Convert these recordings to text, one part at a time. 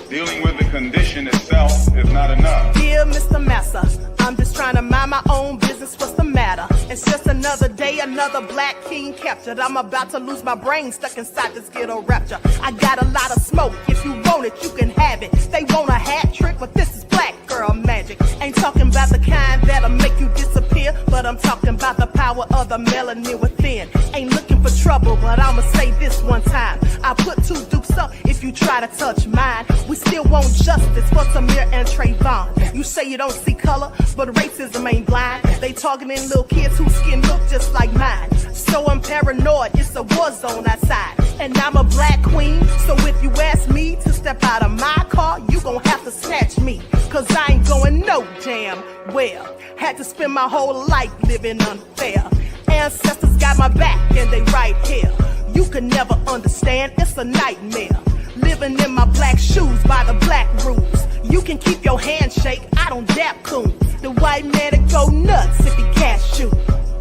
Dealing with the condition itself is not enough. Dear Mr. Massa, I'm just trying to mind my own business. What's the matter? It's just another day, another black king captured. I'm about to lose my brain stuck inside this ghetto rapture. I got a lot of smoke. If you want it, you can have it. They want a hat trick, but this is black girl magic. Ain't talking about the kind that'll make you disappear, but I'm talking about the power of the melanin within. Ain't looking for trouble, but I'ma say this one time. I put 2 dukes up if you try to touch mine. We still want justice for Samir and Trayvon. You say you don't see color, but racism ain't blind. They targeting little kids whose skin look just like mine. So I'm paranoid, it's a war zone outside. And I'm a black queen, so if you ask me to step out of my car, you gon' have to snatch me. Cause I ain't going no damn well. Had to spend my whole life living unfair. Ancestors got my back and they right here. You can never understand, it's a nightmare. Living in my black shoes by the black rules. You can keep your handshake, I don't dap coons. The white man that go nuts if he can't shoot.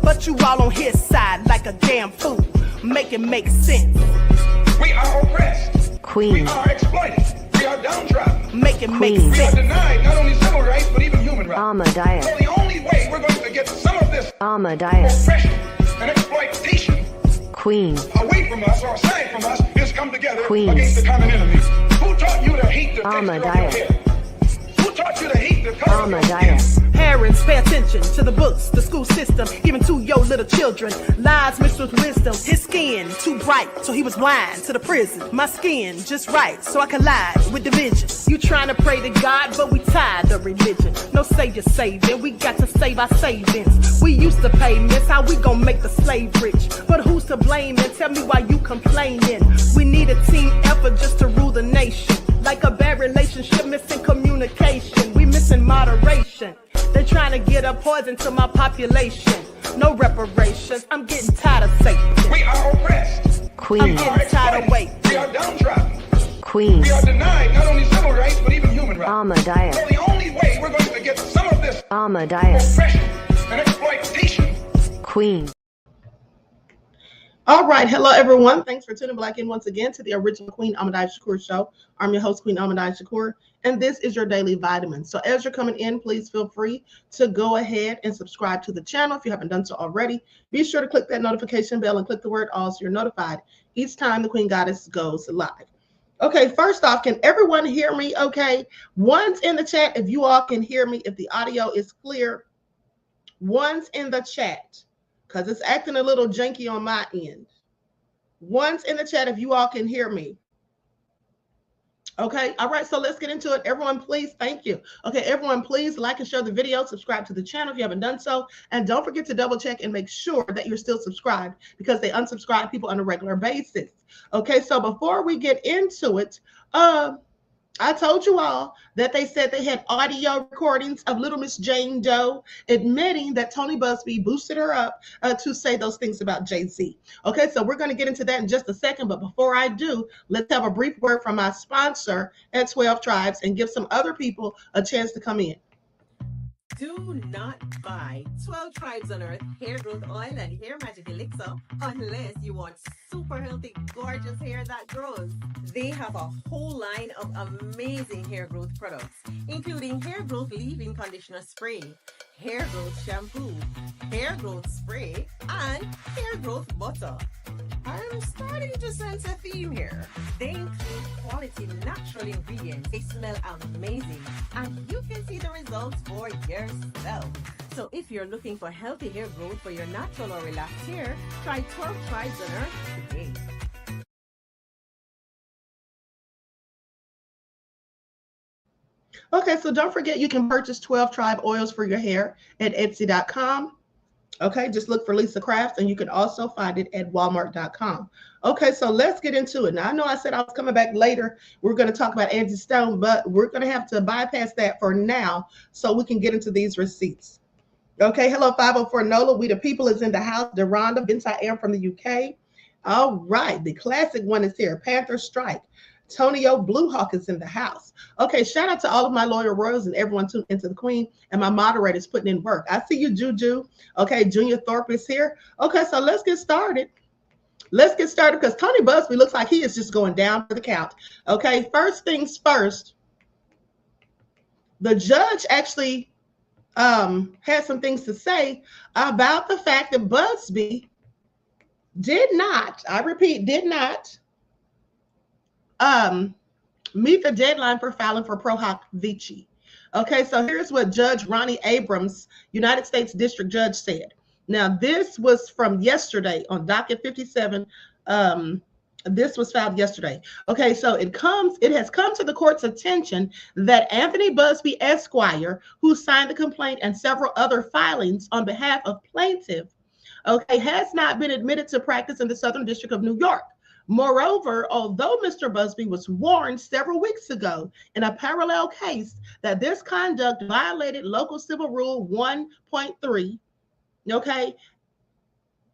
But you all on his side like a damn fool. Make it make sense. We are oppressed. Queen. We are exploited. We are downtrodden. Make it make We are sense. denied not only civil rights, but even human rights. Ahmadiyah. So the only way we're going to get some of this Ahmadiyah. oppression and exploitation Queen. away from us or aside from us is come together Queen. against the common enemy. Who taught you to hate the texture of your Ahmadiyah. hair? Who taught you to hate the color of your Ahmadiyah. skin? Parents, pay attention to the books, the school system, given to your little children. Lies mixed with wisdom. His skin too bright, so he was blind to the prison. My skin just right, so I collide with division. You trying to pray to God, but we tired of religion. No savior saving, we got to save our savings. We used to pay miss, how we gon' make the slave rich? But who's to blame, and tell me why you complaining? We need a team effort just to rule the nation. Like a bad relationship, missing communication. We missing moderation. They're trying to get a poison to my population. No reparations. I'm getting tired of Satan. We are oppressed. Queen. I'm getting tired of waiting. We are downtrodden. Queen. We are denied not only civil rights, but even human rights. Ahmadiyah. So the only way we're going to get some of this Ahmadiyah. oppression and exploitation. Queen. All right. Hello, everyone. Thanks for tuning back in once again to the original Queen Ahmadiyah Show. I'm your host, Queen Ahmadiyah, and this is your daily vitamin. So as you're coming in, please feel free to go ahead and subscribe to the channel if you haven't done so already. Be sure to click that notification bell and click the word all so you're notified each time the Queen Goddess goes live. Okay, first off, can everyone hear me okay? One's in the chat if you all can hear me, if the audio is clear. One's in the chat, because it's acting a little janky on my end. One's in the chat if you all can hear me. Okay, all right, so let's get into it. Everyone, please, thank you. Okay, everyone, please like and share the video, subscribe to the channel if you haven't done so, and don't forget to double check and make sure that you're still subscribed because they unsubscribe people on a regular basis. Okay, so before we get into it, I told you all that they said they had audio recordings of Little Miss Jane Doe admitting that Tony Buzbee boosted her up to say those things about Jay-Z. Okay, so we're going to get into that in just a second. But before I do, let's have a brief word from my sponsor at 12 Tribes and give some other people a chance to come in. Do not buy 12 Tribes on Earth hair growth oil and hair magic elixir unless you want super healthy, gorgeous hair that grows. They have a whole line of amazing hair growth products, including hair growth leave-in conditioner spray, hair growth shampoo, hair growth spray, and hair growth butter. I'm starting to sense a theme here. They include quality natural ingredients. They smell amazing, and you can see the results for yourself. So if you're looking for healthy hair growth for your natural or relaxed hair, try 12 Tribes on Earth today. Okay, so don't forget you can purchase 12 Tribe oils for your hair at Etsy.com. Okay, just look for Lisa Crafts, and you can also find it at Walmart.com. Okay, so let's get into it. Now, I know I said I was coming back later. We're going to talk about Angie Stone, but we're going to have to bypass that for now so we can get into these receipts. Okay, hello, 504 NOLA. We the people is in the house. Deronda, Vince, I am from the UK. All right, the classic one is here. Panther Strike. Tonio Blue Hawk is in the house. Okay, shout out to all of my loyal royals and everyone tuned into the Queen and my moderators putting in work. I see you, Juju. Okay, Junior Thorpe is here. Okay, so let's get started. let's get started because Tony Buzbee looks like he is just going down for the count. Okay, first things first, the judge actually had some things to say about the fact that Buzbee did not, I repeat, did not meet the deadline for filing for pro hoc vici. Okay, so here's what Judge Ronnie Abrams, United States District Judge, said. Now, this was from yesterday on docket 57. This was filed yesterday. Okay, so it has come to the court's attention that Anthony Buzbee Esquire, who signed the complaint and several other filings on behalf of plaintiff, okay, has not been admitted to practice in the Southern District of New York. Moreover, although Mr. Buzbee was warned several weeks ago in a parallel case that this conduct violated Local Civil Rule 1.3, okay,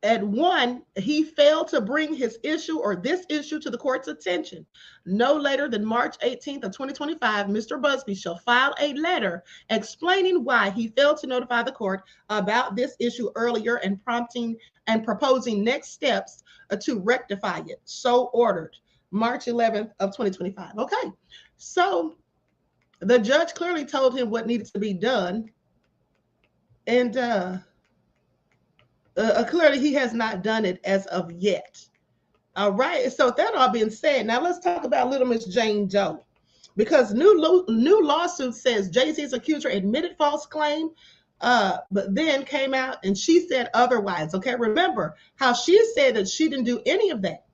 at 1, he failed to bring his issue or this issue to the court's attention. No later than March 18th of 2025, Mr. Buzbee shall file a letter explaining why he failed to notify the court about this issue earlier and proposing next steps to rectify it. So ordered, March 11th of 2025. Okay, so the judge clearly told him what needed to be done, and clearly he has not done it as of yet. All right, so that all being said, now let's talk about Little Miss Jane Doe, because new lawsuit says Jay-Z's accuser admitted false claim, but then came out and she said otherwise. Okay, remember how she said that she didn't do any of that,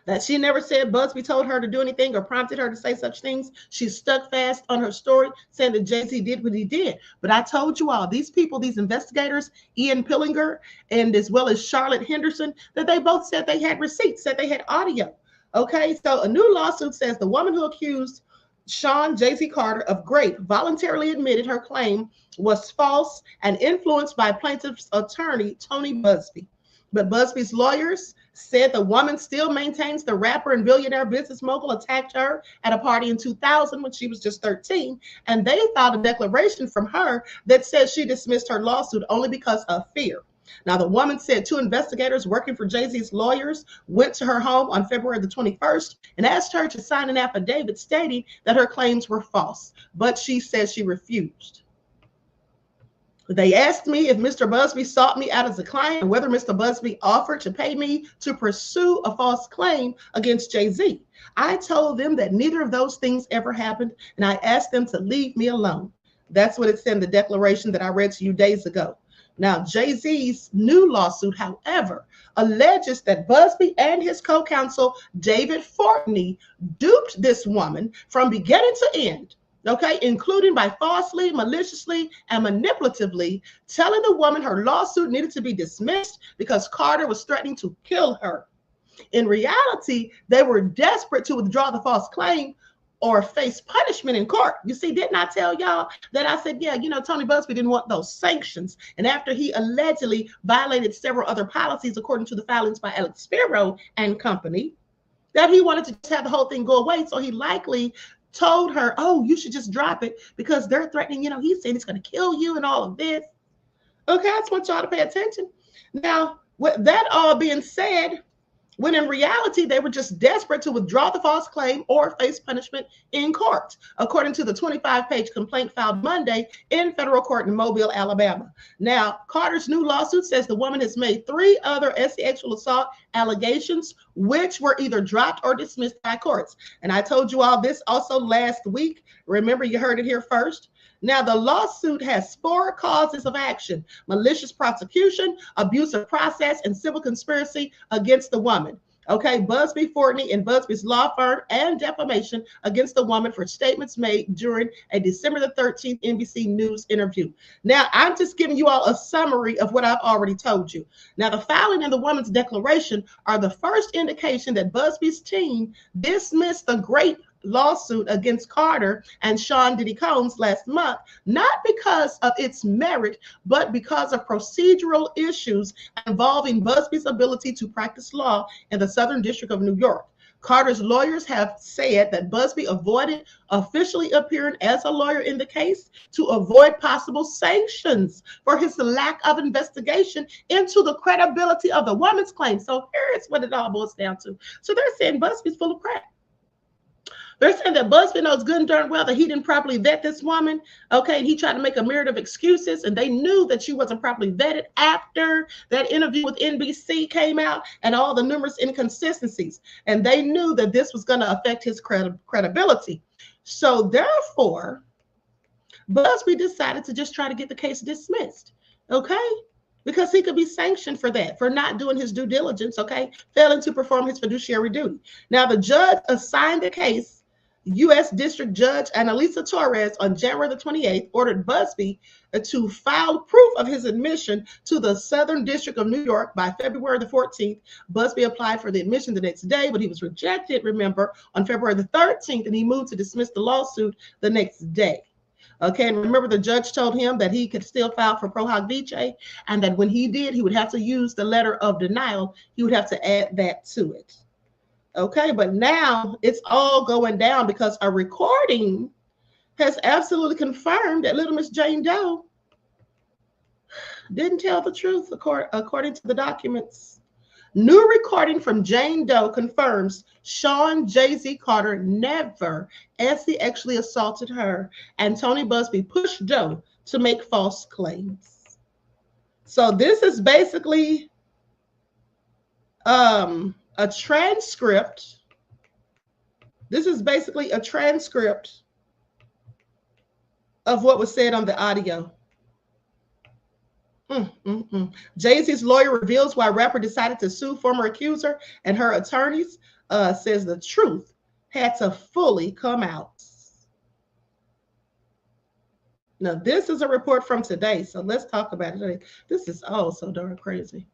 that she never said Buzbee told her to do anything or prompted her to say such things. She stuck fast on her story, saying that Jay-Z did what he did. But I told you all, these people, these investigators, Ian Pillinger and as well as Charlotte Henderson, that they both said they had receipts, said they had audio. Okay, so a new lawsuit says the woman who accused Sean Jay-Z Carter of Grape voluntarily admitted her claim was false and influenced by plaintiff's attorney, Tony Buzbee. But Buzbee's lawyers said the woman still maintains the rapper and billionaire business mogul attacked her at a party in 2000 when she was just 13, and they filed a declaration from her that says she dismissed her lawsuit only because of fear. Now, the woman said 2 investigators working for Jay-Z's lawyers went to her home on February the 21st and asked her to sign an affidavit stating that her claims were false, but she said she refused. They asked me if Mr. Buzbee sought me out as a client and whether Mr. Buzbee offered to pay me to pursue a false claim against Jay-Z. I told them that neither of those things ever happened, and I asked them to leave me alone. That's what it said in the declaration that I read to you days ago. Now, Jay-Z's new lawsuit, however, alleges that Buzbee and his co-counsel, David Fortney, duped this woman from beginning to end, okay, including by falsely, maliciously, and manipulatively telling the woman her lawsuit needed to be dismissed because Carter was threatening to kill her. In reality, they were desperate to withdraw the false claim or face punishment in court. You see, didn't I tell y'all that I said, yeah, you know, Tony Buzbee didn't want those sanctions. And after he allegedly violated several other policies, according to the filings by Alex Spiro and company, that he wanted to just have the whole thing go away. So he likely told her, oh, you should just drop it because they're threatening, you know, he's saying he's going to kill you and all of this. Okay, I just want y'all to pay attention. Now, with that all being said, when in reality, they were just desperate to withdraw the false claim or face punishment in court, according to the 25-page complaint filed Monday in federal court in Mobile, Alabama. Now, Carter's new lawsuit says the woman has made 3 other sexual assault allegations, which were either dropped or dismissed by courts. And I told you all this also last week. Remember, you heard it here first. Now, the lawsuit has 4 causes of action: malicious prosecution, abuse of process, and civil conspiracy against the woman. Okay, Buzbee, Fortney, and Buzbee's law firm, and defamation against the woman for statements made during a December the 13th NBC News interview. Now, I'm just giving you all a summary of what I've already told you. Now, the filing and the woman's declaration are the first indication that Buzbee's team dismissed the great lawsuit against Carter and Sean Diddy Combs last month, not because of its merit, but because of procedural issues involving Buzbee's ability to practice law in the Southern District of New York. Carter's lawyers have said that Buzbee avoided officially appearing as a lawyer in the case to avoid possible sanctions for his lack of investigation into the credibility of the woman's claim. So here's what it all boils down to. So they're saying Buzbee's full of crap. They're saying that Buzbee knows good and darn well that he didn't properly vet this woman, okay? And he tried to make a myriad of excuses, and they knew that she wasn't properly vetted after that interview with NBC came out and all the numerous inconsistencies. And they knew that this was going to affect his credibility. So therefore, Buzbee decided to just try to get the case dismissed, okay? Because he could be sanctioned for that, for not doing his due diligence, okay? Failing to perform his fiduciary duty. Now, the judge assigned the case, U.S. District Judge Annalisa Torres, on January the 28th, ordered Buzbee to file proof of his admission to the Southern District of New York by February the 14th. Buzbee applied for the admission the next day, but he was rejected, remember, on February the 13th, and he moved to dismiss the lawsuit the next day. Okay, and remember, the judge told him that he could still file for pro hac vice, and that when he did, he would have to use the letter of denial. He would have to add that to it. Okay, but now it's all going down because a recording has absolutely confirmed that little Miss Jane Doe didn't tell the truth, according to the documents. New recording from Jane Doe confirms Sean Jay-Z Carter never actually assaulted her, and Tony Buzbee pushed Doe to make false claims. So this is basically a transcript. This is basically a transcript of what was said on the audio. Jay-Z's lawyer reveals why rapper decided to sue former accuser, and her attorneys says the truth had to fully come out. Now, this is a report from today, so let's talk about it today. This is oh so darn crazy.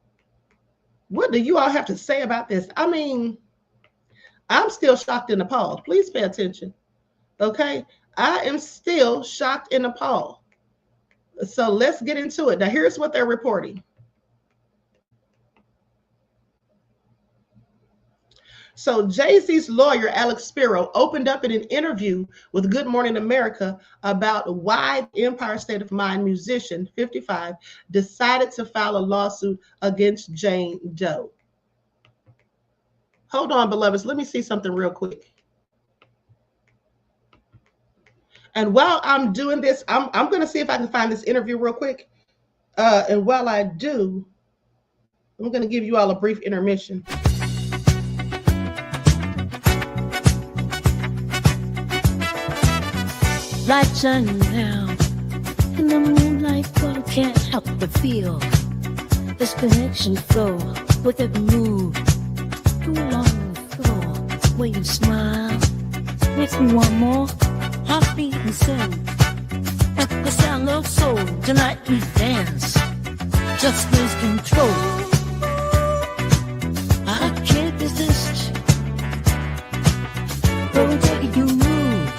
What do you all have to say about this? I mean, I'm still shocked and appalled. Please pay attention. Okay? I am still shocked and appalled. So let's get into it. Now, here's what they're reporting. So Jay-Z's lawyer, Alex Spiro, opened up in an interview with Good Morning America about why the Empire State of Mind musician, 55, decided to file a lawsuit against Jane Doe. Hold on, beloveds. Let me see something real quick. And while I'm doing this, I'm going to see if I can find this interview real quick. And while I do, I'm going to give you all a brief intermission. Lights shining down in the moonlight, but I can't help but feel this connection flow with every move. Go along the floor where you smile, makes me want more. Heartbeat and sing at the sound of soul. Tonight we dance, just lose control. I can't resist the way you move.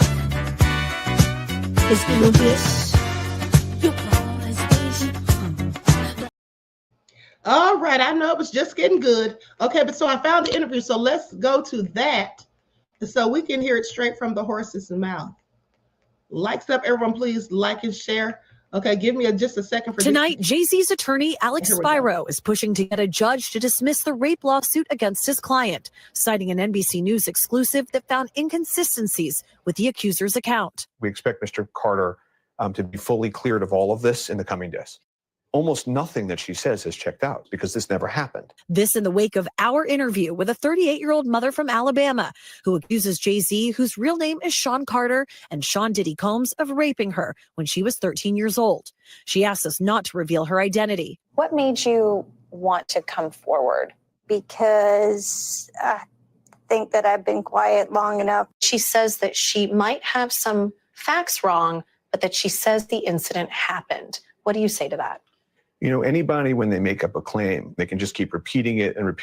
It's little this. You always all right, I know it was just getting good. Okay, but so I found the interview, so let's go to that so we can hear it straight from the horse's mouth. Likes up, everyone, please like and share. Okay, give me just a second for tonight. Jay-Z's attorney, Alex Spiro, is pushing to get a judge to dismiss the rape lawsuit against his client, citing an NBC News exclusive that found inconsistencies with the accuser's account. We expect Mr. Carter to be fully cleared of all of this in the coming days. Almost nothing that she says has checked out because this never happened. This in the wake of our interview with a 38-year-old mother from Alabama who accuses Jay-Z, whose real name is Sean Carter, and Sean Diddy Combs of raping her when she was 13 years old. She asked us not to reveal her identity. What made you want to come forward? Because I think that I've been quiet long enough. She says that she might have some facts wrong, but that she says the incident happened. What do you say to that? You know, anybody, when they make up a claim, they can just keep repeating it and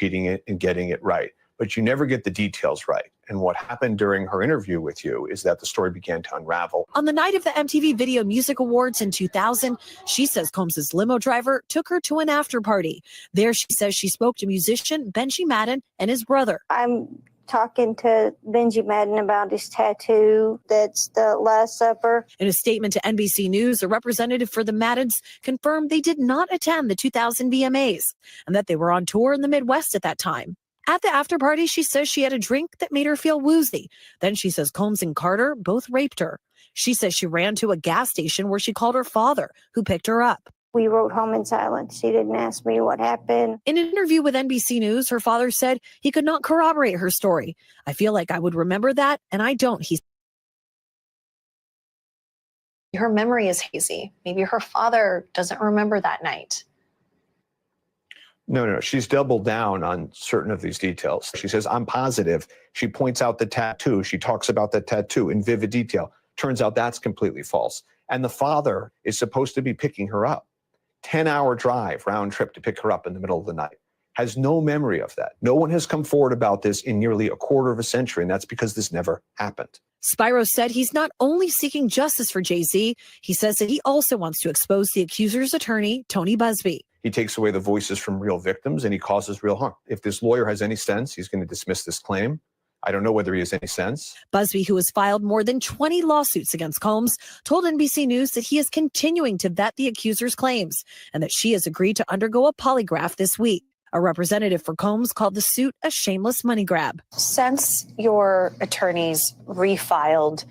getting it right. But you never get the details right. And what happened during her interview with you is that the story began to unravel. On the night of the MTV Video Music Awards in 2000, she says Combs' limo driver took her to an after party. There, she says she spoke to musician Benji Madden and his brother. I'm talking to Benji Madden about his tattoo. That's the Last Supper. In a statement to NBC News, a representative for the Maddens confirmed they did not attend the 2000 VMAs and that they were on tour in the Midwest at that time. At the after party, she says she had a drink that made her feel woozy. Then she says Combs and Carter both raped her. She says she ran to a gas station where she called her father, who picked her up. We rode home in silence. She didn't ask me what happened. In an interview with NBC News, her father said he could not corroborate her story. I feel like I would remember that, and I don't, he Her memory is hazy. Maybe her father doesn't remember that night. No, she's doubled down on certain of these details. She says, I'm positive. She points out the tattoo. She talks about the tattoo in vivid detail. Turns out that's completely false. And the father is supposed to be picking her up. 10-hour drive, round trip to pick her up in the middle of the night. Has no memory of that. No one has come forward about this in nearly a quarter of a century, and that's because this never happened. Spyro said he's not only seeking justice for Jay-Z, he says that he also wants to expose the accuser's attorney, Tony Buzbee. He takes away the voices from real victims and he causes real harm. If this lawyer has any sense, he's going to dismiss this claim. I don't know whether he has any sense. Buzbee, who has filed more than 20 lawsuits against Combs, told NBC News that he is continuing to vet the accuser's claims and that she has agreed to undergo a polygraph this week. A representative for Combs called the suit a shameless money grab. Since your attorneys refiled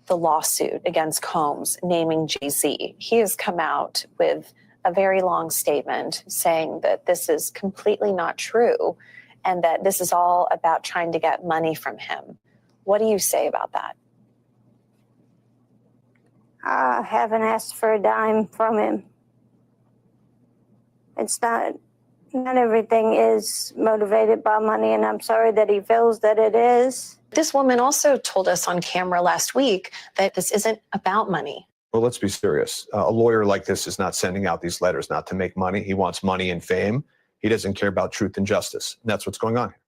the lawsuit against Combs naming Jay-Z, he has come out with a very long statement saying that this is completely not true and that this is all about trying to get money from him. What do you say about that? I haven't asked for a dime from him. Not everything is motivated by money, and I'm sorry that he feels that it is. This woman also told us on camera last week that this isn't about money. Well, let's be serious. A lawyer like this is not sending out these letters not to make money. He wants money and fame. He doesn't care about truth and justice. And that's what's going on here.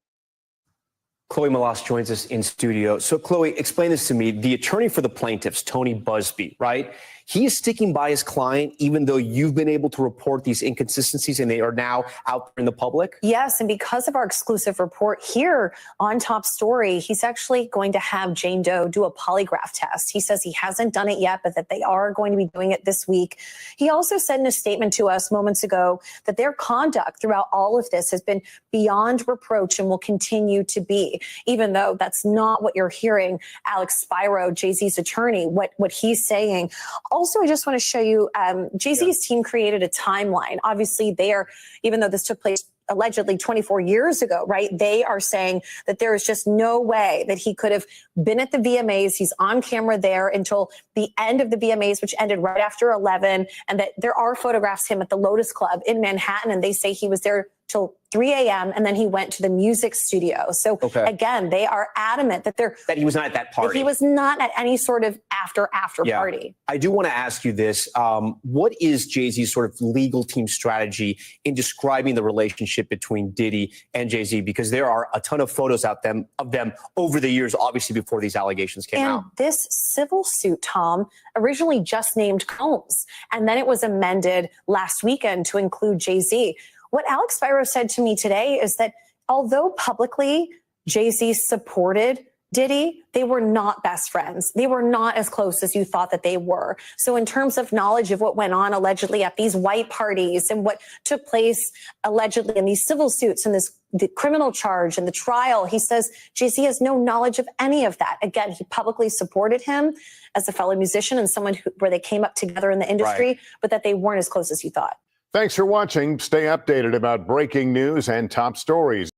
Chloe Malas joins us in studio. So, Chloe, explain this to me. The attorney for the plaintiffs, Tony Buzbee, right? He is sticking by his client, even though you've been able to report these inconsistencies and they are now out there in the public? Yes, and because of our exclusive report here on Top Story, he's actually going to have Jane Doe do a polygraph test. He says he hasn't done it yet, but that they are going to be doing it this week. He also said in a statement to us moments ago that their conduct throughout all of this has been beyond reproach and will continue to be, even though that's not what you're hearing Alex Spyro, Jay-Z's attorney, what he's saying. Also, I just want to show you, Jay-Z's team created a timeline. Obviously, even though this took place allegedly 24 years ago, right? They are saying that there is just no way that he could have been at the VMAs. He's on camera there until the end of the VMAs, which ended right after 11, and that there are photographs of him at the Lotus Club in Manhattan, and they say he was there till 3 a.m. and then he went to the music studio. So again, they are adamant that he was not at that party. That he was not at any sort of after party. I do want to ask you this. What is Jay-Z's sort of legal team strategy in describing the relationship between Diddy and Jay-Z? Because there are a ton of photos of them over the years, obviously before these allegations came out. And this civil suit, Tom, originally just named Combs, and then it was amended last weekend to include Jay-Z. What Alex Spyro said to me today is that although publicly Jay-Z supported Diddy, they were not best friends. They were not as close as you thought that they were. So in terms of knowledge of what went on allegedly at these white parties and what took place allegedly in these civil suits and the criminal charge and the trial, he says Jay-Z has no knowledge of any of that. Again, he publicly supported him as a fellow musician and someone where they came up together in the industry, but that they weren't as close as you thought. Thanks for watching. Stay updated about breaking news and top stories.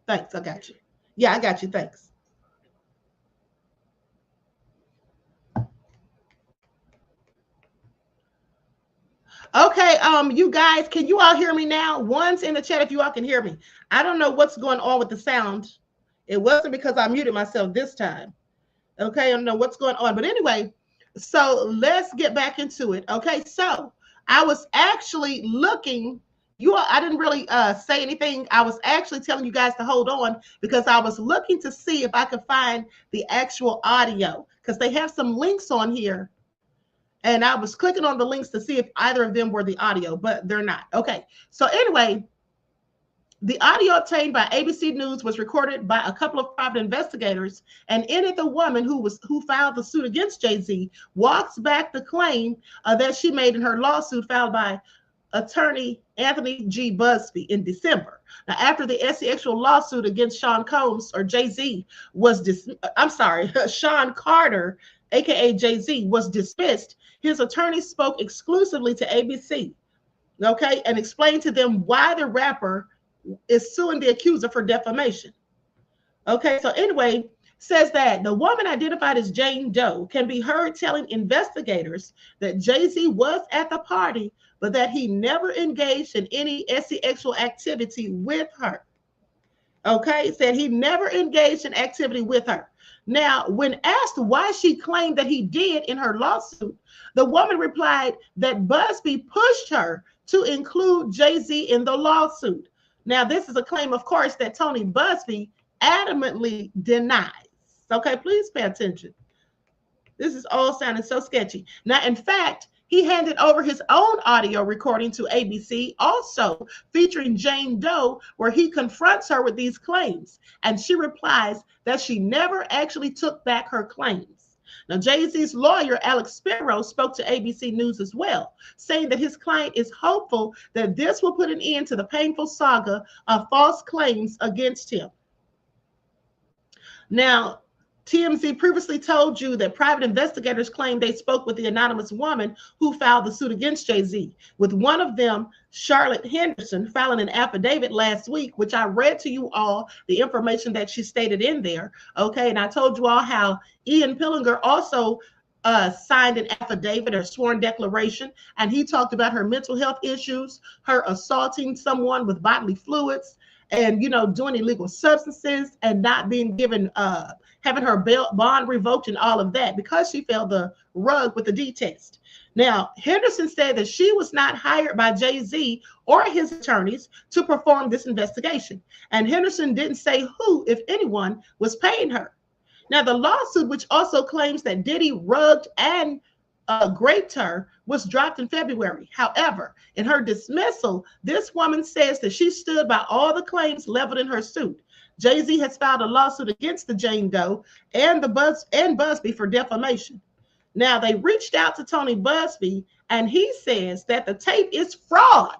Thanks. I got you. Yeah, I got you. Thanks. Okay, you guys, can you all hear me now? One's in the chat if you all can hear me. I don't know what's going on with the sound. It wasn't because I muted myself this time. Okay, I don't know what's going on. But anyway, so let's get back into it. Okay, so I was actually looking. I didn't really say anything. I was actually telling you guys to hold on because I was looking to see if I could find the actual audio because they have some links on here. And I was clicking on the links to see if either of them were the audio, but they're not. Okay, so anyway, the audio obtained by ABC News was recorded by a couple of private investigators, and in it, the woman who filed the suit against Jay-Z walks back the claim that she made in her lawsuit filed by attorney Anthony G. Buzbee in December. Now, after the actual lawsuit against Sean Combs or Jay-Z was Sean Carter, aka Jay-Z, was dismissed, his attorney spoke exclusively to ABC, okay, and explained to them why the rapper is suing the accuser for defamation. Okay, so anyway, says that the woman identified as Jane Doe can be heard telling investigators that Jay-Z was at the party, but that he never engaged in any sexual activity with her. Okay, said he never engaged in activity with her. Now, when asked why she claimed that he did in her lawsuit, the woman replied that Buzbee pushed her to include Jay-Z in the lawsuit. Now, this is a claim, of course, that Tony Buzbee adamantly denies. Okay, please pay attention. This is all sounding so sketchy. Now, in fact, he handed over his own audio recording to ABC, also featuring Jane Doe, where he confronts her with these claims. And she replies that she never actually took back her claims. Now, Jay-Z's lawyer, Alex Spiro, spoke to ABC News as well, saying that his client is hopeful that this will put an end to the painful saga of false claims against him. Now, TMZ previously told you that private investigators claimed they spoke with the anonymous woman who filed the suit against Jay-Z, with one of them, Charlotte Henderson, filing an affidavit last week, which I read to you all the information that she stated in there. Okay, and I told you all how Ian Pillinger also signed an affidavit or sworn declaration, and he talked about her mental health issues, her assaulting someone with bodily fluids, and doing illegal substances, and not being given having her bond revoked and all of that because she fell the rug with the D test. Now, Henderson said that she was not hired by Jay-Z or his attorneys to perform this investigation. And Henderson didn't say who, if anyone, was paying her. Now, the lawsuit, which also claims that Diddy rugged and raped her, was dropped in February. However, in her dismissal, this woman says that she stood by all the claims leveled in her suit. Jay-Z has filed a lawsuit against the Jane Doe and Buzbee for defamation. Now, they reached out to Tony Buzbee, and he says that the tape is fraud.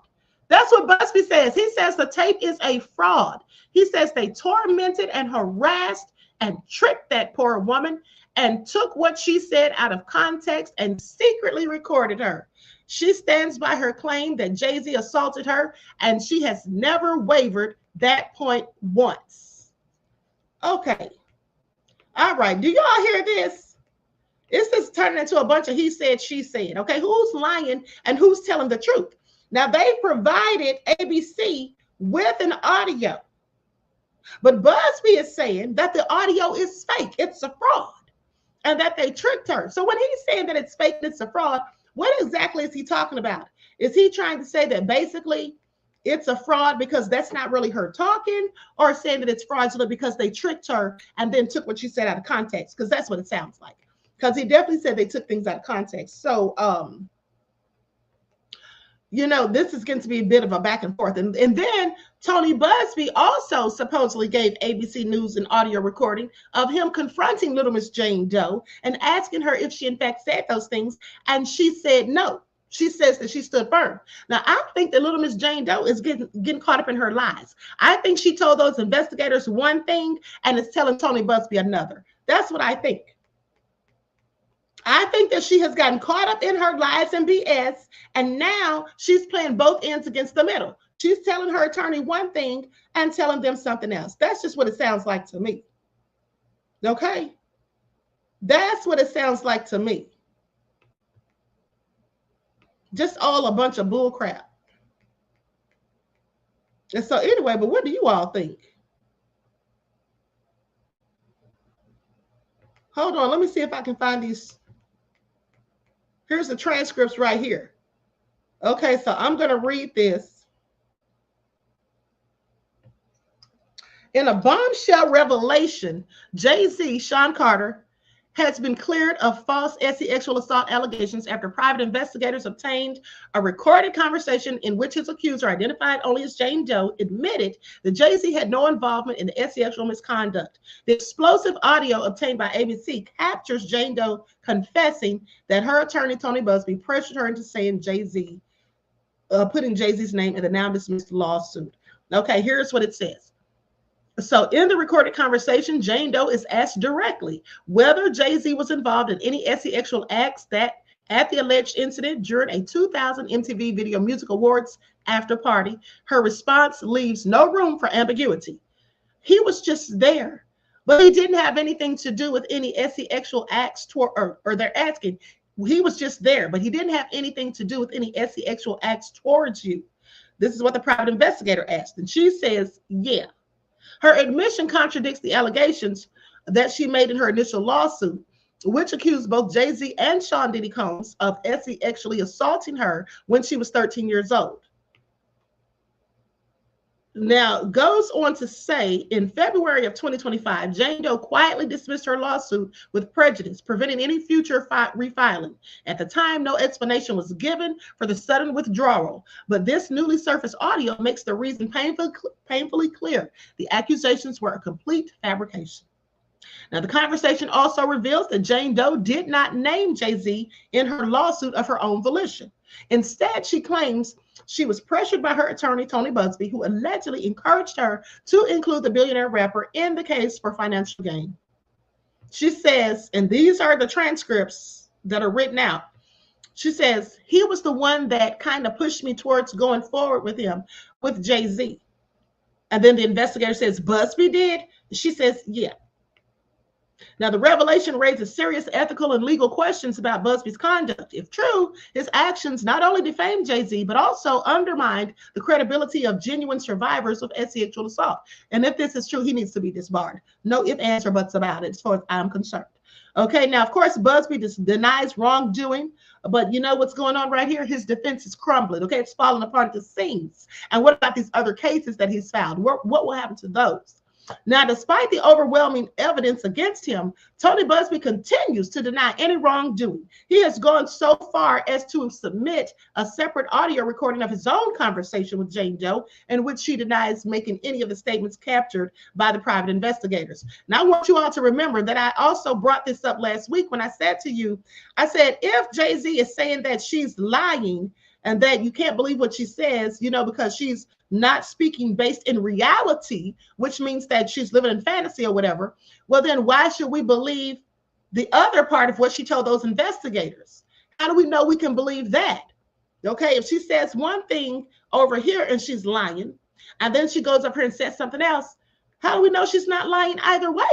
That's what Buzbee says. He says the tape is a fraud. He says they tormented and harassed and tricked that poor woman and took what she said out of context and secretly recorded her. She stands by her claim that Jay-Z assaulted her, and she has never wavered that point once. Okay. All right. Do y'all hear this? This is turning into a bunch of he said, she said. Okay. Who's lying and who's telling the truth? Now, they provided ABC with an audio, but Buzbee is saying that the audio is fake. It's a fraud and that they tricked her. So when he's saying that it's fake, it's a fraud, what exactly is he talking about? Is he trying to say that basically it's a fraud because that's not really her talking, or saying that it's fraudulent because they tricked her and then took what she said out of context? Because that's what it sounds like. Because he definitely said they took things out of context. So, this is going to be a bit of a back and forth. And then Tony Buzbee also supposedly gave ABC News an audio recording of him confronting Little Miss Jane Doe and asking her if she in fact said those things. And she said no. She says that she stood firm. Now, I think that Little Miss Jane Doe is getting caught up in her lies. I think she told those investigators one thing and is telling Tony Buzbee another. That's what I think. I think that she has gotten caught up in her lies and BS, and now she's playing both ends against the middle. She's telling her attorney one thing and telling them something else. That's just what it sounds like to me. Okay? That's what it sounds like to me. Just all a bunch of bull crap. And so anyway, but what do you all think? Hold on, let me see if I can find these. Here's the transcripts right here. Okay, so I'm going to read this. In a bombshell revelation, Jay-Z, Sean Carter, has been cleared of false sexual assault allegations after private investigators obtained a recorded conversation in which his accuser, identified only as Jane Doe, admitted that Jay-Z had no involvement in the sexual misconduct. The explosive audio obtained by ABC captures Jane Doe confessing that her attorney, Tony Buzbee, pressured her into saying Jay-Z, putting Jay-Z's name in the now dismissed lawsuit. Okay, here's what it says. So in the recorded conversation, Jane Doe is asked directly whether Jay-Z was involved in any sexual acts that at the alleged incident during a 2000 MTV Video Music Awards after party. Her response leaves no room for ambiguity. He was just there, but he didn't have anything to do with any sexual acts or they're asking, he was just there, but he didn't have anything to do with any sexual acts towards you. This is what the private investigator asked. And she says, yeah. Her admission contradicts the allegations that she made in her initial lawsuit, which accused both Jay-Z and Sean Diddy Combs of sexually assaulting her when she was 13 years old. Now, goes on to say, in February of 2025, Jane Doe quietly dismissed her lawsuit with prejudice, preventing any future refiling. At the time, no explanation was given for the sudden withdrawal, but this newly surfaced audio makes the reason painfully clear. The accusations were a complete fabrication. Now, the conversation also reveals that Jane Doe did not name Jay-Z in her lawsuit of her own volition. Instead, she claims she was pressured by her attorney, Tony Buzbee, who allegedly encouraged her to include the billionaire rapper in the case for financial gain. She says, and these are the transcripts that are written out. She says, he was the one that kind of pushed me towards going forward with him, with Jay-Z. And then the investigator says, Buzbee did? She says, yeah. Now, the revelation raises serious ethical and legal questions about Buzbee's conduct. If true, his actions not only defamed Jay-Z, but also undermined the credibility of genuine survivors of sexual assault. And if this is true, he needs to be disbarred. No ifs, ands, or buts about it, as far as I'm concerned. Okay, now, of course, Buzbee denies wrongdoing, but you know what's going on right here? His defense is crumbling, okay? It's falling apart at the seams. And what about these other cases that he's filed? What will happen to those? Now, despite the overwhelming evidence against him, Tony Buzbee continues to deny any wrongdoing. He has gone so far as to submit a separate audio recording of his own conversation with Jane Doe, in which he denies making any of the statements captured by the private investigators. Now, I want you all to remember that I also brought this up last week when I said to you, I said, if Jay-Z is saying that she's lying and that you can't believe what she says, you know, because she's not speaking based in reality, which means that she's living in fantasy or whatever, well, then why should we believe the other part of what she told those investigators? How do we know we can believe that? Okay, if she says one thing over here and she's lying, and then she goes up here and says something else, how do we know she's not lying either way?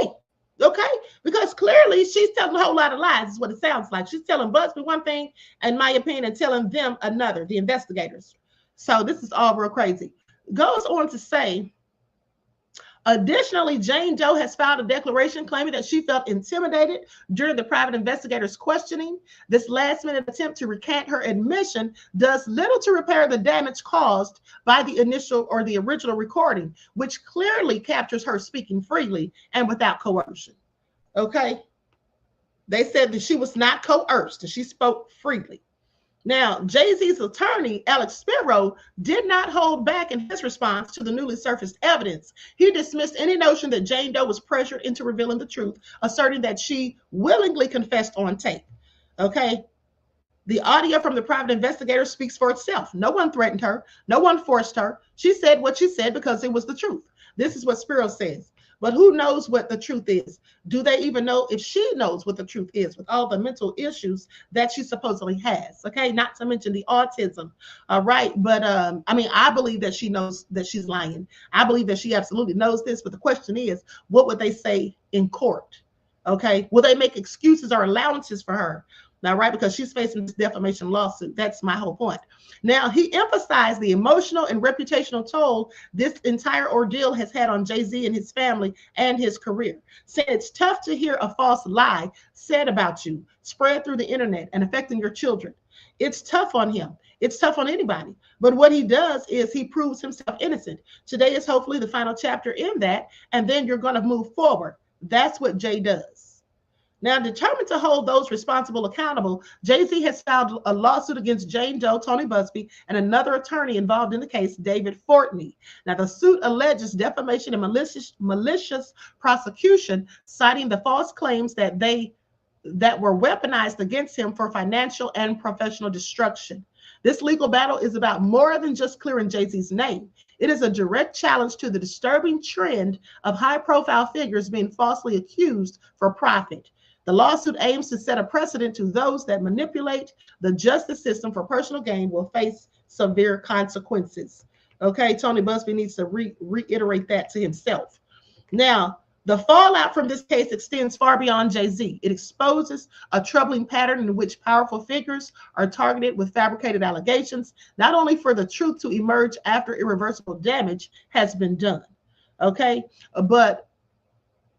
Okay, because clearly she's telling a whole lot of lies, is what it sounds like. She's telling Buzbee one thing, in my opinion, and telling them another, the investigators. So this is all real crazy. Goes on to say, additionally, Jane Doe has filed a declaration claiming that she felt intimidated during the private investigators' questioning. This last-minute attempt to recant her admission does little to repair the damage caused by the initial or the original recording, which clearly captures her speaking freely and without coercion. Okay? They said that she was not coerced, and she spoke freely. Now, Jay-Z's attorney, Alex Spiro, did not hold back in his response to the newly surfaced evidence. He dismissed any notion that Jane Doe was pressured into revealing the truth, asserting that she willingly confessed on tape. Okay? The audio from the private investigator speaks for itself. No one threatened her. No one forced her. She said what she said because it was the truth. This is what Spiro says. But who knows what the truth is? Do they even know if she knows what the truth is with all the mental issues that she supposedly has? Okay, not to mention the autism. All right, but I mean, I believe that she knows that she's lying. I believe that she absolutely knows this. But the question is, what would they say in court? Okay, will they make excuses or allowances for her? Now, right, because she's facing this defamation lawsuit. That's my whole point. Now, he emphasized the emotional and reputational toll this entire ordeal has had on Jay-Z and his family and his career, saying it's tough to hear a false lie said about you, spread through the internet and affecting your children. It's tough on him. It's tough on anybody. But what he does is he proves himself innocent. Today is hopefully the final chapter in that, and then you're going to move forward. That's what Jay does. Now, determined to hold those responsible accountable, Jay-Z has filed a lawsuit against Jane Doe, Tony Buzbee, and another attorney involved in the case, David Fortney. Now, the suit alleges defamation and malicious prosecution, citing the false claims that were weaponized against him for financial and professional destruction. This legal battle is about more than just clearing Jay-Z's name. It is a direct challenge to the disturbing trend of high-profile figures being falsely accused for profit. The lawsuit aims to set a precedent to those that manipulate the justice system for personal gain will face severe consequences. Okay, Tony Buzbee needs to reiterate that to himself. Now, the fallout from this case extends far beyond Jay-Z. It exposes a troubling pattern in which powerful figures are targeted with fabricated allegations, not only for the truth to emerge after irreversible damage has been done, okay, but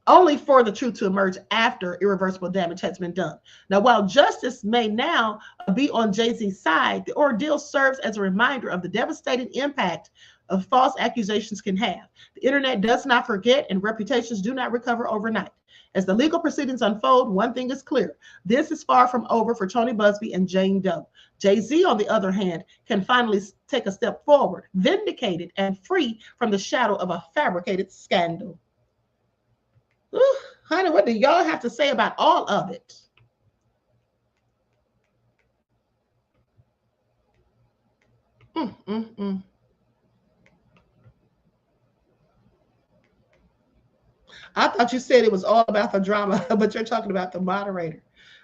only for the truth to emerge after irreversible damage has been done. Now, while justice may now be on Jay-Z's side, the ordeal serves as a reminder of the devastating impact of false accusations can have. The internet does not forget, and reputations do not recover overnight. As the legal proceedings unfold, one thing is clear. This is far from over for Tony Buzbee and Jane Doe. Jay-Z, on the other hand, can finally take a step forward, vindicated and free from the shadow of a fabricated scandal. Ooh, honey, what do y'all have to say about all of it? I thought you said it was all about the drama, but you're talking about the moderator.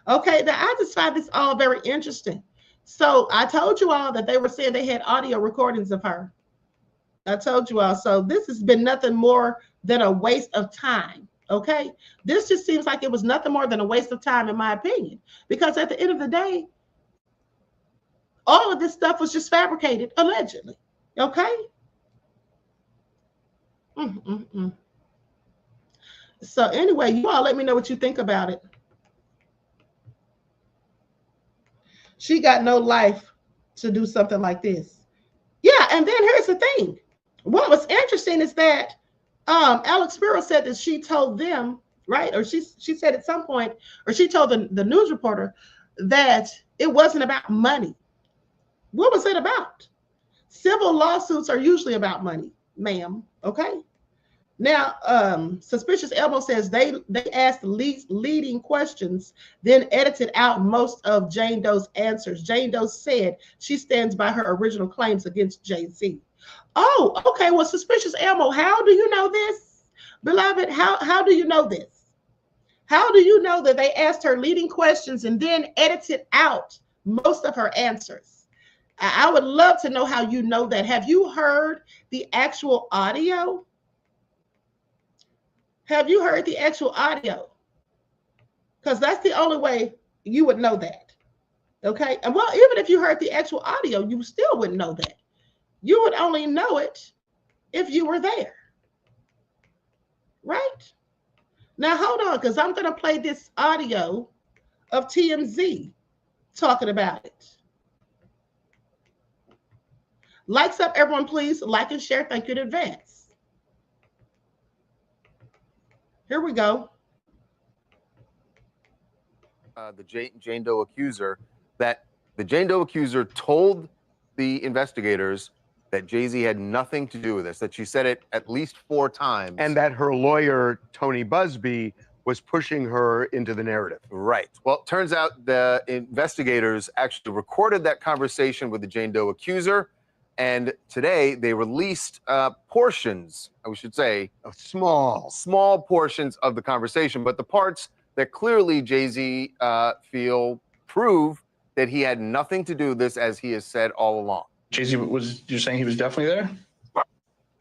Okay, now I just find this all very interesting. So I told you all that they were saying they had audio recordings of her. I told you all. So this has been nothing more than a waste of time. Okay, this just seems like it was nothing more than a waste of time, in my opinion, because at the end of the day, all of this stuff was just fabricated, allegedly. Okay. So anyway, you all let me know what you think about it. She got no life to do something like this. Yeah, and then here's the thing. What was interesting is that Alex Spiro said that she told them, right? Or she said at some point, or she told the news reporter that it wasn't about money. What was it about? Civil lawsuits are usually about money, ma'am. Okay. Now, Suspicious Elmo says they asked leading questions, then edited out most of Jane Doe's answers. Jane Doe said she stands by her original claims against Jay-Z. Oh, okay. Well, Suspicious Elmo, how do you know this? Beloved, how do you know this? How do you know that they asked her leading questions and then edited out most of her answers? I would love to know how you know that. Have you heard the actual audio? Have you heard the actual audio? Because that's the only way you would know that. Okay. And well, even if you heard the actual audio, you still wouldn't know that. You would only know it if you were there. Right? Now, hold on, because I'm going to play this audio of TMZ talking about it. Likes up, everyone, please. Like and share. Thank you in advance. Here we go. The Jane Doe accuser, that the Jane Doe accuser told the investigators that Jay-Z had nothing to do with this, that she said it at least 4 times. And that her lawyer, Tony Buzbee, was pushing her into the narrative. Right. Well, it turns out the investigators actually recorded that conversation with the Jane Doe accuser. And today they released portions, we should say, small portions of the conversation, but the parts that clearly Jay-Z feel prove that he had nothing to do with this, as he has said all along. Jay-Z you're saying he was definitely there,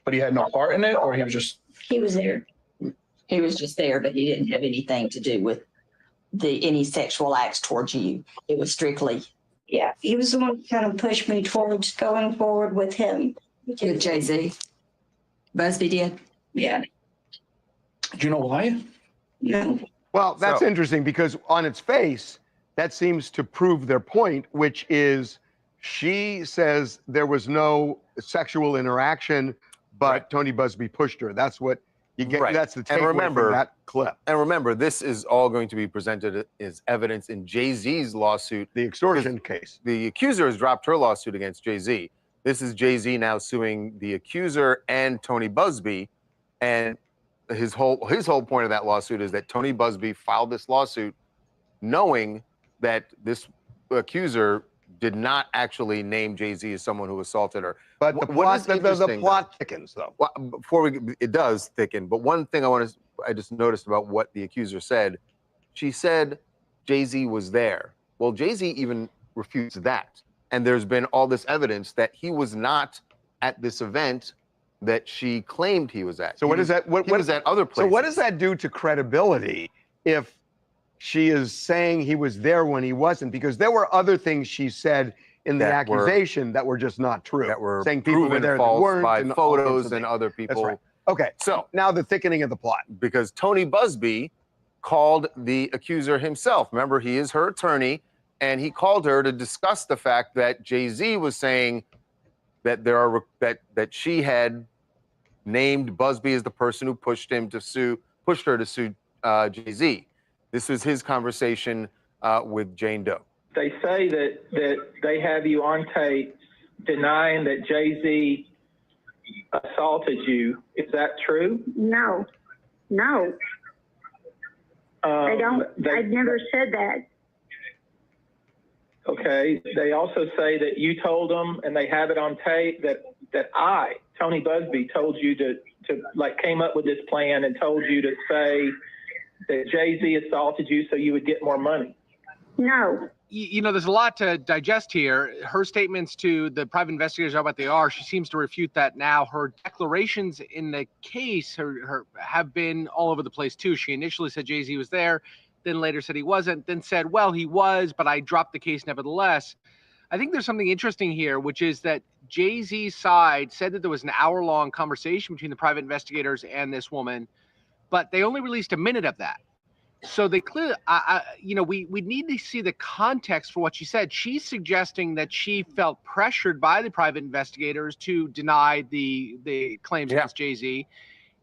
but he had no part in it, or he was just? He was there. He was just there, but he didn't have anything to do with any sexual acts towards you. It was strictly. Yeah, he was the one who kind of pushed me towards going forward with him. With Jay-Z. Buzbee did? Yeah. Do you know why? No. Well, that's interesting because on its face, that seems to prove their point, which is she says there was no sexual interaction, but Tony Buzbee pushed her. That's what you get. That's the takeaway from that clip. And remember, this is all going to be presented as evidence in Jay-Z's lawsuit. The extortion case. The accuser has dropped her lawsuit against Jay-Z. This is Jay-Z now suing the accuser and Tony Buzbee. And his whole point of that lawsuit is that Tony Buzbee filed this lawsuit knowing that this accuser did not actually name Jay-Z as someone who assaulted her. But the plot thickens, though. Well, it does thicken. But one thing I just noticed about what the accuser said, she said Jay-Z was there. Well, Jay-Z even refutes that. And there's been all this evidence that he was not at this event that she claimed he was at. So what is that? What is that other place? So what does that do to credibility if she is saying he was there when he wasn't? Because there were other things she said in the accusation that were just not true. That were saying people were there that false weren't, by and photos and other people. That's right. Okay. So now the thickening of the plot. Because Tony Buzbee called the accuser himself. Remember, he is her attorney, and he called her to discuss the fact that Jay-Z was saying that that she had named Buzbee as the person who pushed her to sue Jay-Z. This was his conversation with Jane Doe. They say that they have you on tape denying that Jay-Z assaulted you. Is that true? No. I don't. I've never said that. Okay. They also say that you told them, and they have it on tape, that I, Tony Buzbee, told you to came up with this plan and told you to say that Jay-Z assaulted you so you would get more money. No. You know, there's a lot to digest here. Her statements to the private investigators are what they are. She seems to refute that now. Her declarations in the case have been all over the place, too. She initially said Jay-Z was there, then later said he wasn't, then said, well, he was, but I dropped the case nevertheless. I think there's something interesting here, which is that Jay-Z's side said that there was an hour-long conversation between the private investigators and this woman, but they only released a minute of that. So they clearly, we need to see the context for what she said. She's suggesting that she felt pressured by the private investigators to deny the claims against Jay-Z.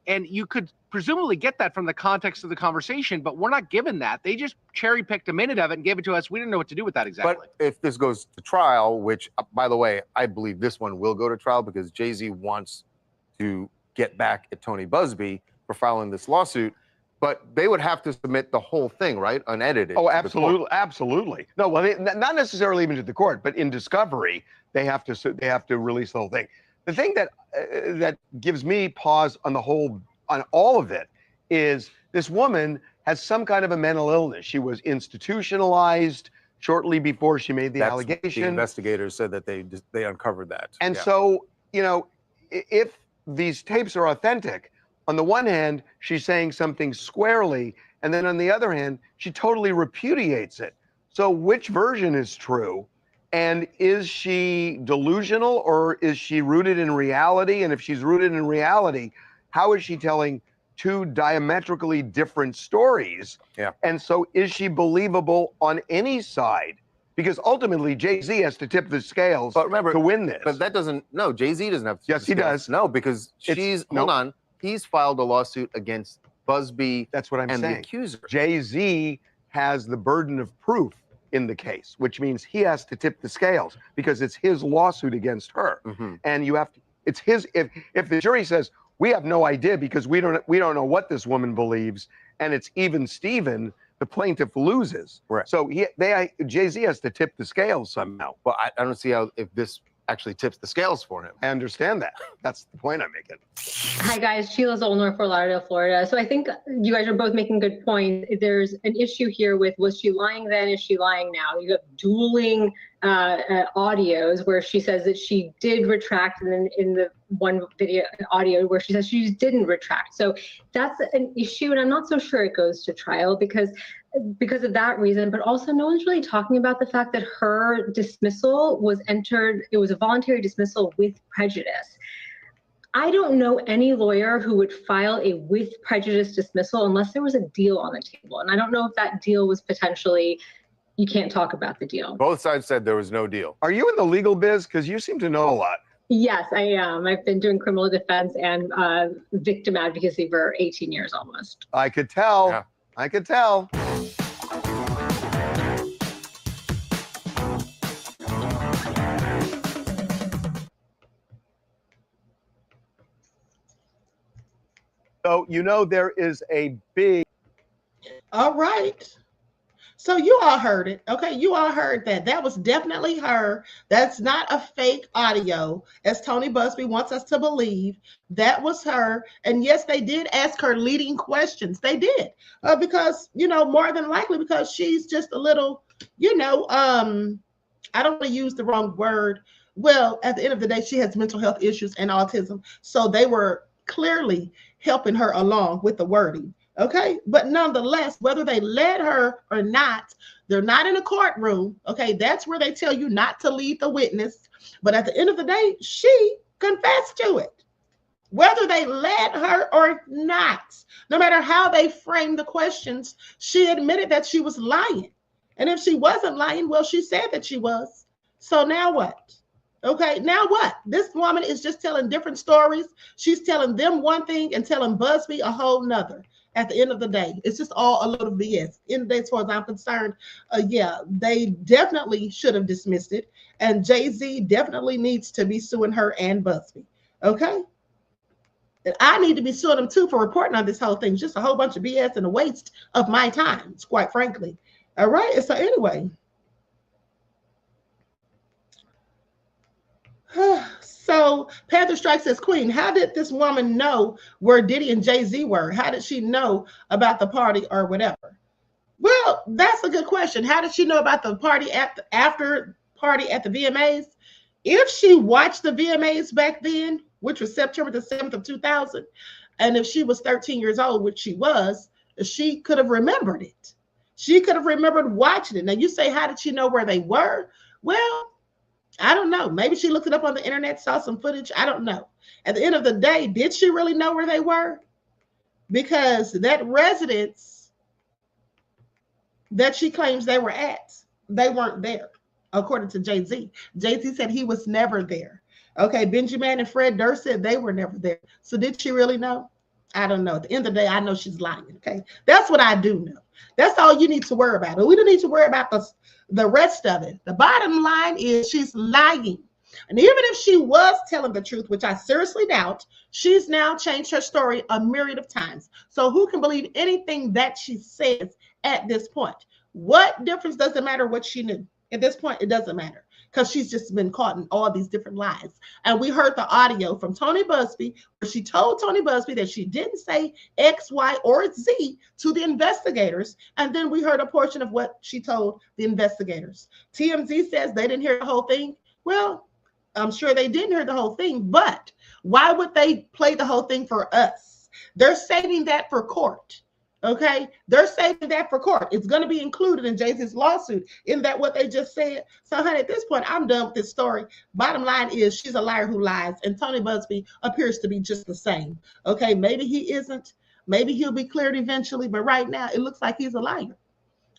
And you could presumably get that from the context of the conversation, but we're not given that. They just cherry-picked a minute of it and gave it to us. We didn't know what to do with that exactly. But if this goes to trial, which, by the way, I believe this one will go to trial because Jay-Z wants to get back at Tony Buzbee for filing this lawsuit, but they would have to submit the whole thing, right? Unedited. Oh, absolutely. Absolutely. No, well, not necessarily even to the court, but in discovery, they have to release the whole thing. The thing that gives me pause on all of it is this woman has some kind of a mental illness. She was institutionalized shortly before she made the allegation. The investigators said that they uncovered that. And so, if these tapes are authentic, on the one hand, she's saying something squarely, and then on the other hand, she totally repudiates it. So which version is true? And is she delusional or is she rooted in reality? And if she's rooted in reality, how is she telling two diametrically different stories? Yeah. And so is she believable on any side? Because ultimately, Jay-Z has to tip the scales to win this. But that doesn't, no, Jay-Z doesn't have to tip Yes, the he scales. does. No, because hold on. He's filed a lawsuit against Buzbee That's what I'm and saying. the accuser. Jay-Z has the burden of proof in the case, which means he has to tip the scales because it's his lawsuit against her. And you have to, it's his, if the jury says, we have no idea because we don't know what this woman believes, and it's even Steven, the plaintiff loses. Right. So Jay-Z has to tip the scales somehow. Well, I don't see how, if this actually tips the scales for him. I understand that. That's the point I'm making. Hi guys, Sheila Zollner, Fort Lauderdale, Florida. So I think you guys are both making good points. There's an issue here with, was she lying then? Is she lying now? You have dueling audios where she says that she did retract, and then in the one video audio where she says she didn't retract. So that's an issue, and I'm not so sure it goes to trial because of that reason, but also no one's really talking about the fact that her dismissal was entered, it was a voluntary dismissal with prejudice. I don't know any lawyer who would file a with prejudice dismissal unless there was a deal on the table. And I don't know if that deal was potentially, you can't talk about the deal. Both sides said there was no deal. Are you in the legal biz? Because you seem to know a lot. Yes, I am. I've been doing criminal defense and victim advocacy for 18 years almost. I could tell. Yeah. I could tell. So, you know, there is a big... All right. So you all heard it. Okay, you all heard that. That was definitely her. That's not a fake audio, as Tony Buzbee wants us to believe. That was her. And yes, they did ask her leading questions. They did. Because, you know, more than likely because she's just a little, you know, I don't want to use the wrong word. Well, at the end of the day, she has mental health issues and autism. So they were clearly helping her along with the wording. Okay, but nonetheless, whether they led her or not, they're not in a courtroom. Okay, that's where they tell you not to lead the witness. But at the end of the day, she confessed to it. Whether they led her or not, no matter how they framed the questions, she admitted that she was lying. And if she wasn't lying, well, she said that she was. So now what? Okay, now what? This woman is just telling different stories. She's telling them one thing and telling Buzbee a whole nother. At the end of the day, it's just all a little BS. In the day, as far as I'm concerned, yeah, they definitely should have dismissed it. And Jay-Z definitely needs to be suing her and Buzbee. Okay? And I need to be suing them too for reporting on this whole thing. It's just a whole bunch of BS and a waste of my time, quite frankly. All right? So anyway. So Panther Strike says, Queen, how did this woman know where Diddy and Jay-Z were? How did she know about the party or whatever? Well, that's a good question. How did she know about the party after party at the VMAs? If she watched the VMAs back then, which was September the 7th of 2000, and if she was 13 years old, which she was, she could have remembered it. She could have remembered watching it. Now you say, how did she know where they were? Well, I don't know. Maybe she looked it up on the internet, saw some footage. I don't know. At the end of the day, did she really know where they were? Because that residence that she claims they were at, they weren't there, according to Jay-Z. Jay-Z said he was never there. Okay, Benjamin and Fred Durst said they were never there. So did she really know? I don't know. At the end of the day, I know she's lying. Okay, that's what I do know. That's all you need to worry about. We don't need to worry about the rest of it. The bottom line is she's lying. And even if she was telling the truth, which I seriously doubt, she's now changed her story a myriad of times. So who can believe anything that she says at this point? What difference does it matter what she knew? At this point, it doesn't matter because she's just been caught in all these different lies. And we heard the audio from Tony Buzbee where she told Tony Buzbee that she didn't say X, Y, or Z to the investigators. And then we heard a portion of what she told the investigators. TMZ says they didn't hear the whole thing. Well, I'm sure they didn't hear the whole thing, but why would they play the whole thing for us? They're saving that for court. Okay, they're saving that for court. It's going to be included in Jay-Z's lawsuit. Isn't that what they just said? So, honey, at this point, I'm done with this story. Bottom line is she's a liar who lies, and Tony Buzbee appears to be just the same. Okay, maybe he isn't. Maybe he'll be cleared eventually, but right now it looks like he's a liar.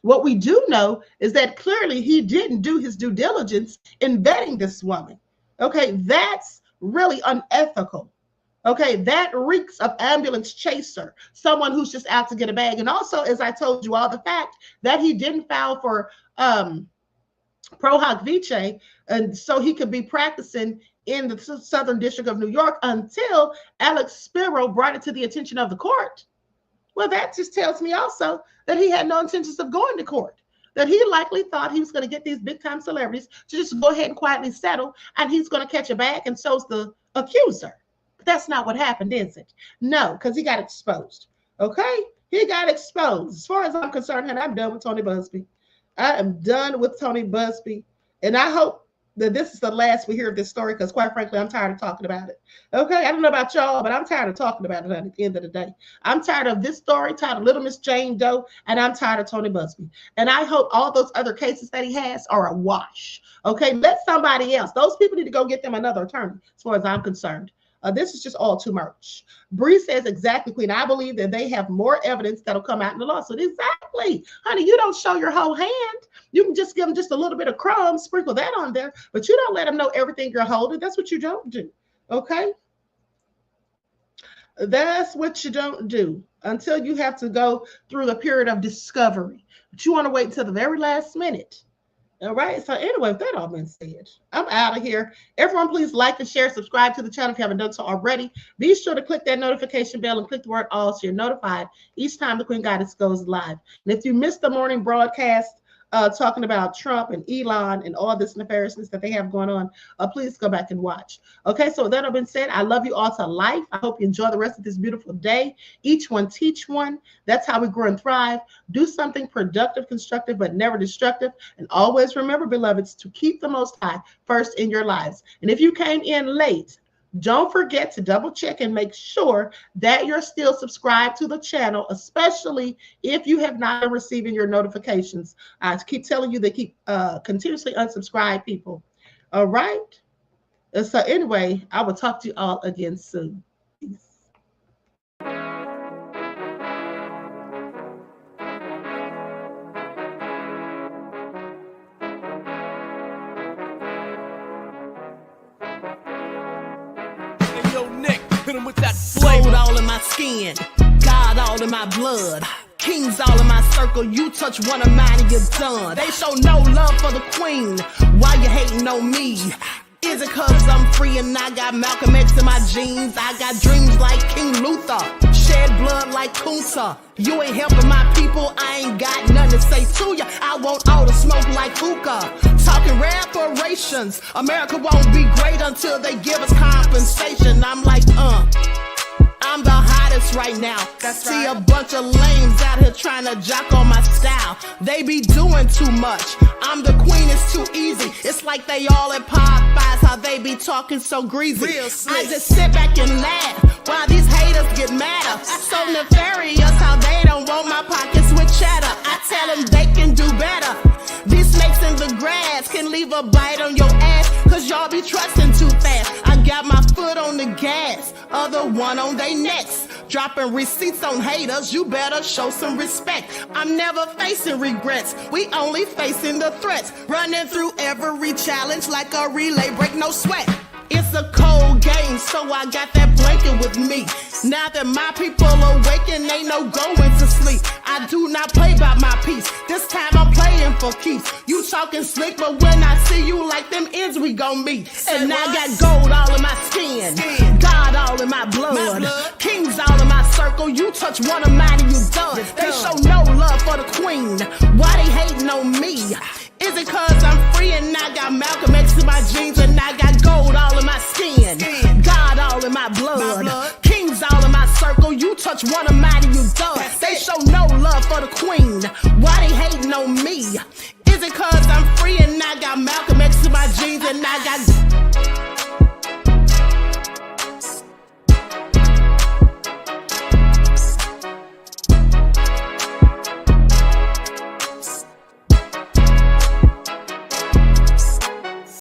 What we do know is that clearly he didn't do his due diligence in vetting this woman. Okay, that's really unethical. Okay, that reeks of ambulance chaser, someone who's just out to get a bag. And also, as I told you all, the fact that he didn't file for pro hoc vice, and so he could be practicing in the Southern District of New York until Alex Spiro brought it to the attention of the court. Well, that just tells me also that he had no intentions of going to court. that he likely thought he was going to get these big time celebrities to just go ahead and quietly settle, and he's going to catch a bag, and so's the accuser. But that's not what happened, is it? No, because he got exposed. Okay? He got exposed. As far as I'm concerned, and I'm done with Tony Buzbee. I am done with Tony Buzbee. And I hope that this is the last we hear of this story, because quite frankly, I'm tired of talking about it. Okay, I don't know about y'all, but I'm tired of talking about it at the end of the day. I'm tired of this story, tired of little Miss Jane Doe, and I'm tired of Tony Buzbee. And I hope all those other cases that he has are a wash. Okay, let somebody else. Those people need to go get them another attorney, as far as I'm concerned. This is just all too much. Bree says, exactly, Queen. I believe that they have more evidence that'll come out in the lawsuit. Exactly. Honey, you don't show your whole hand. You can just give them just a little bit of crumbs, sprinkle that on there, but you don't let them know everything you're holding. That's what you don't do. Okay? That's what you don't do until you have to go through a period of discovery. But you want to wait until the very last minute. All right. So anyway, with that all been said, I'm out of here. Everyone, please like and share, subscribe to the channel if you haven't done so already. Be sure to click that notification bell and click the word all so you're notified each time the Queen Goddess goes live. And if you missed the morning broadcast talking about Trump and Elon and all this nefariousness that they have going on, please go back and watch. Okay, so with that all been said, I love you all to life. I hope you enjoy the rest of this beautiful day. Each one teach one. That's how we grow and thrive. Do something productive, constructive, but never destructive. And always remember, beloveds, to keep the Most High first in your lives. And if you came in late, don't forget to double check and make sure that you're still subscribed to the channel, especially if you have not been receiving your notifications. I keep telling you they keep continuously unsubscribe people. All right. So anyway, I will talk to you all again soon. Peace. Gold all in my skin, God all in my blood, kings all in my circle. You touch one of mine and you're done. They show no love for the queen. Why you hating on me? Is it cause I'm free and I got Malcolm X in my jeans? I got dreams like King Luther, shed blood like Kunsa. You ain't helping my people, I ain't got nothing to say to ya. I want all the smoke like hookah. Talking reparations, America won't be great until they give us compensation. I'm like, I'm the hottest right now. See a bunch of lames out here trying to jock on my style. They be doing too much. I'm the queen, it's too easy. It's like they all at Popeyes, how they be talking so greasy. I just sit back and laugh while these haters get madder. So nefarious how they don't want my pockets with cheddar. I tell them they can do better. These snakes in the grass can leave a bite on your ass, cause y'all be trusting too fast. I got my foot on the gas, other one on they necks. Dropping receipts on haters, you better show some respect. I'm never facing regrets, we only facing the threats. Running through every challenge like a relay, break no sweat. It's a cold game, so I got that blanket with me. Now that my people awaken, ain't no going to sleep. I do not play by my piece. This time I'm playing for keeps. You talking slick, but when I see you like them ends, we gon' meet. And I got gold all in my skin, God all in my blood, kings all in my circle. You touch one of mine and you done. They show no love for the queen. Why they hating on me? Is it cause I'm free and I got Malcolm X in my jeans and I got gold all in my skin, God all in my blood, kings all in my circle. You touch one of mine and you done. They show no love for the queen. Why they hating on me?